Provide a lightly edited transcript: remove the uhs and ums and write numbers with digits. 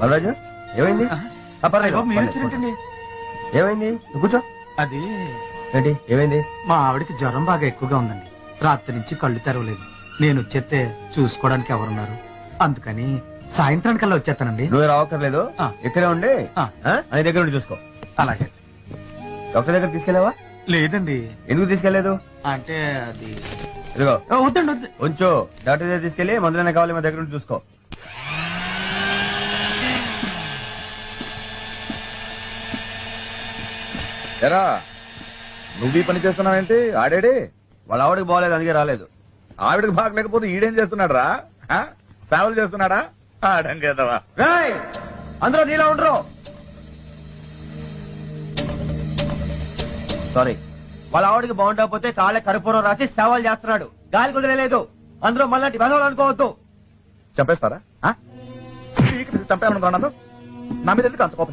బాలరాజు ఏమైంది? పర్లేదు, మీరు వచ్చినట్టండి. ఏమైంది? నువ్వు కూర్చో. అది ఏంటి ఏమైంది? మా ఆవిడకి జ్వరం బాగా ఎక్కువగా ఉందండి. రాత్రి నుంచి కళ్ళు తెరవలేదు. నేను వచ్చేస్తే చూసుకోవడానికి ఎవరున్నారు, అందుకని సాయంత్రానికల్లా వచ్చేస్తానండి. నువ్వు రావక్కర్లేదు, ఆ. ఇక్కడే ఉండి ఆ. అని దగ్గర ఉండి చూసుకో. అలాగే. డాక్టర్ దగ్గర తీసుకెళ్ళావా? లేదండి, ఎందుకు తీసుకెళ్లేదు? అంటే అది ఇదిగో వద్దండి వద్దు. ఉంచు. డాక్టర్ దగ్గర తీసుకెళ్లి మందులైనా కావాలి, మా దగ్గర ఉండి చూసుకో. ఎరా నువ్వు ఈ పని చేస్తున్నావేంటి? ఆడాడే వాళ్ళ ఆవిడకి బాగలేదు, అందుకే రాలేదు. ఆవిడకి బాగలేకపోతే ఈడేం చేస్తున్నాడు రా? సేవలు చేస్తున్నాడా? ఆడం కదవా. రేయ్, అందరూ నీలా ఉండరు. సారీ, వాళ్ళ ఆవిడకి బాగుండకపోతే కాళ్ళ కర్పూరం రాసి సేవలు చేస్తున్నాడు. గాలి కుదరలేదు. అందరూ మళ్ళీ వెధవలు అనుకోవద్దు. చంపేస్తారా? చంపేమనుకున్నాను. నా మీద ఎందుకు అంత కోపం నీకు?